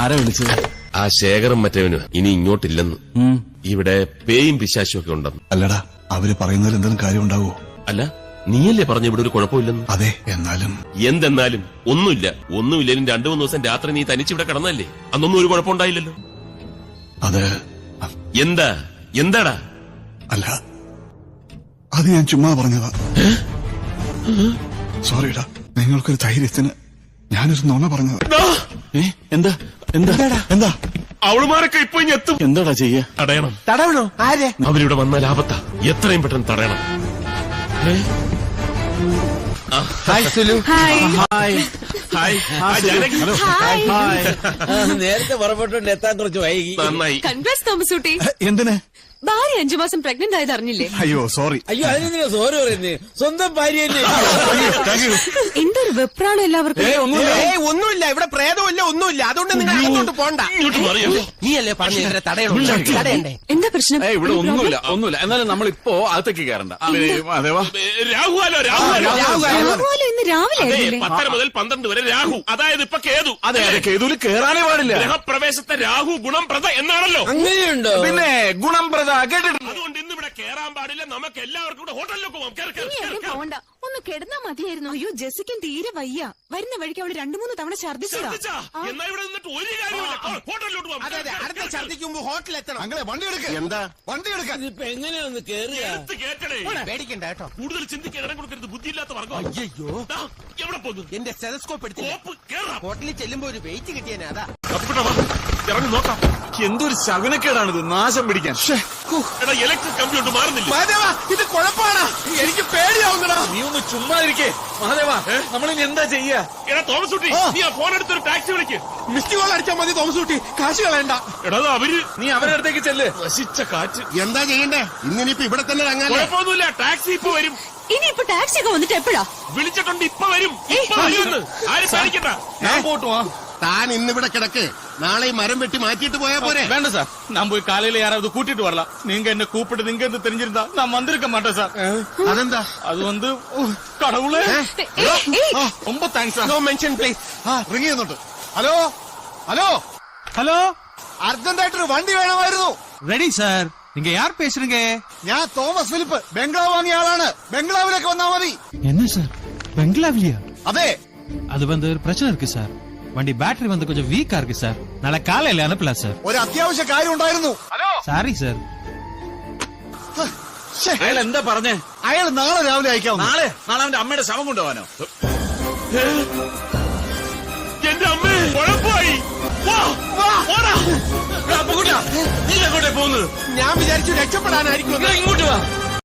ആരാ വിളിച്ചത്? ആ ശേഖരം മറ്റവന് ഇനി ഇങ്ങോട്ടില്ലെന്ന്. ഇവിടെ പേയും പിശാശും ഒക്കെ ഉണ്ടെന്ന്. അല്ലടാ, അവര് പറയുന്നതിൽ എന്തെങ്കിലും കാര്യം ഉണ്ടാവോ? അല്ല, നീയല്ലേ പറഞ്ഞ ഇവിടെ ഒരു കുഴപ്പമില്ലെന്ന്? അതെ, എന്നാലും എന്തെന്നാലും ഒന്നുമില്ലേലും 2-3 ദിവസം രാത്രി നീ തനിച്ചിവിടെ കിടന്നല്ലേ? അന്നൊന്നും ഒരു കുഴപ്പമുണ്ടായില്ലല്ലോ. അത് എന്താടാ? അല്ല, അത് ഞാൻ ചുമ്മാ പറഞ്ഞതാ. സോറിടാ, നിങ്ങൾക്കൊരു ധൈര്യത്തിന് ഞാനൊരു നുണ പറഞ്ഞതാ. എന്താ എന്താ എന്താ? അവളുമാരൊക്കെ ഇപ്പൊ ഇനി എത്തും. എന്താടാ ചെയ്യ? തടയണോ? ആരെ? അവരിവിടെ വന്നാൽ ആപത്താ. എത്രയും പെട്ടെന്ന് തടയണം. ഹായ് സുലു. ഹായ്. നേരത്തെ പുറപ്പെട്ടോണ്ട് എത്താൻ കുറച്ച് വൈകി. നന്നായി. കൺഗ്രാറ്റ്സ് തോമസൂട്ടി. എന്തിന്? ഭാര്യ 5 മാസം പ്രഗ്നന്റ് ആയത് അറിഞ്ഞില്ലേ? അയ്യോ സോറി. അയ്യോ, അതിനെന്തിനാ സോറി പറയുന്നേ? സ്വന്തം ഭാര്യയല്ലേ. എന്തൊരു വെപ്രാണം എല്ലാവർക്കും. ഒന്നുമില്ല, ഇവിടെ പ്രേതമില്ല, ഒന്നുമില്ല. അതുകൊണ്ട് നിങ്ങൾ അങ്ങോട്ട് പോണ്ട. നീയല്ലേ പറഞ്ഞു ഇതിനെ തടയണ്ടേ? എന്താ പ്രശ്നം? ഇവിടെ ഒന്നുമില്ല. എന്നാലും നമ്മളിപ്പോ അകത്തേക്ക് കയറണ്ട. അതേവാ രാഹുവാലോ ഇന്ന് രാവിലെ ആയിരുന്നില്ലേ? 10 മുതൽ 12 വരെ രാഹു, അതായത് ഇപ്പൊ കേതു. അതെ, കേതുവിൽ കേറാനേ പാടില്ല. ഗ്രഹപ്രവേശത്തെ രാഹു ഗുണം പ്രദ എന്നാണല്ലോ. അങ്ങനെയുണ്ടോ? പിന്നെ ഗുണം പ്രദ കേട്ടിട്ടുണ്ട്. അതുകൊണ്ട് ഇന്ന് ഇവിടെ കേറാൻ പാടില്ല. നമുക്ക് എല്ലാവർക്കും കൂടെ ഹോട്ടലിലേക്ക് പോവാം. ഇനി എവിടെയും പോവണ്ട, ഒന്ന് കിടന്നാ മതിയായിരുന്നു. അയ്യോ, ജെസിക്കൻ തീരെ വയ്യ. വരുന്ന വഴിക്ക് അവള് 2-3 തവണ ഛർദിച്ചതാ. എന്നാ ഇവിടെ നിന്നിട്ട് ഒരു കാര്യമില്ല. ഹോട്ടലിലോട്ട് പോവാം. അതെ, അടുത്ത ഛർദിക്കുമ്പോ ഹോട്ടലിൽ എത്തണം. അങ്ങളെ വണ്ടി എടുക്ക. എന്താ വണ്ടി എടുക്കാൻ? ഇപ്പൊ എങ്ങനെയൊന്ന് കേറുക? കേട്ടണേ, പേടിക്കണ്ട കേട്ടോ. കൂടുതൽ ചിന്തിക്കാൻ ഇടം കൊടുക്കരുത്. ബുദ്ധിയില്ലാത്ത വർഗം. അയ്യോ, എവിടെ പോകുന്നു? എന്റെ സ്റ്റെതസ്കോപ്പ് എടുത്തില്ല. ഹോട്ടലിൽ ചെല്ലുമ്പോ ഒരു വെയിറ്റ് കിട്ടിയേനെ. അതാ ഇറങ്ങി നോക്കാം. എന്തൊരു ശകുനക്കേടാണിത്, നാശം പിടിക്കാൻ. എടാ, ഇലക്ട്രിക് കമ്പ്യൂട്ടർ മാറുന്നില്ല. മഹാദേവാ, ഇത് കുഴപ്പമാണ്. എനിക്ക് പേടിയാവുന്നടാ. നീ ഒന്ന് ചുമ്മാ ഇരിക്കേ മഹാദേവാ. നമ്മളിനി എന്താ ചെയ്യാ? എടാ തോമസൂട്ടി, നീ ആ ഫോൺ എടുത്തൊരു ടാക്സി വിളിക്ക്. മിസ്ഡ് കോൾ അടിച്ചാൽ മതി തോമസൂട്ടി, കാശ് കളയണ്ട. എടാ, അവര് നീ അവരുടെ അടുത്തേക്ക് ചെല്ല്. നശിച്ച കാറ്റ്. എന്താ ചെയ്യണ്ടേ? ഇന്നിനിപ്പോ ഇവിടെ തന്നെ ഇറങ്ങാൻ. കുഴപ്പമൊന്നുമില്ല, ടാക്സി ഇപ്പൊ വരും. ഇനിയിപ്പൊ ടാക്സി ഒക്കെ വന്നിട്ട് എപ്പോഴാ? വിളിച്ചിട്ടുണ്ട്, ഇപ്പൊ വരും. ആരും സാധിക്കണ്ട. ഞാൻ പോട്ടു. താൻ ഇന്നിവിടെ കിടക്ക്. നാളെ മരം വെട്ടി മാറ്റിയിട്ട് പോയാ പോരെ? வேண்டாம் சார், நான் போய் காலையில யாராவது கூட்டிட்டு வரலாம். நீங்க என்ன கூப்பிட்டு நீங்க இருந்து தெரிஞ்சிருந்தா நான் வந்திருக்க மாட்டேன் சார். അതെന്താ? அது வந்து கடவுளே, ரொம்ப thanks sir. No mention please. Ring ചെയ്യുന്നുണ്ട്. ഹലോ ഹലോ ஹலோ, അർജന്റായിട്ടൊരു വണ്ടി വേണമായിരുന്നു. Ready sir. நீங்க யார் பேசுறீங்க? ഞാൻ തോമസ് ഫിലിപ്പ്, ബംഗ്ലാവ് വാങ്ങിയ ആളാണ്. ബംഗ്ലാവിലേക്ക് വന്നാ മതി. என்ன சார், பெங்களாவிலியா? അതെ, அது வந்து ஒரு பிரச்சனை இருக்கு சார். வண்டி பேட்டரி வந்து கொஞ்சம் வீக்கா இருக்கு சார். நாளை காலையில அனுப்பலாம் சார். ഒരു അത്യാവശ്യ കാര്യം ഉണ്ടായിരുന്നു. Sorry sir. അയാൾ എന്താ പറഞ്ഞേ? അയാൾ നാളെ രാവിലെ അയക്കാം. നാളെ അവന്റെ അമ്മയുടെ ശവം കൊണ്ടുപോകാനോ? എന്റെ അമ്മേ, കുഴപ്പമായി. നീ എങ്ങോട്ടേ പോകുന്നത്? ഞാൻ വിചാരിച്ചു രക്ഷപ്പെടാനായിരിക്കും. ഇങ്ങോട്ട് വാ.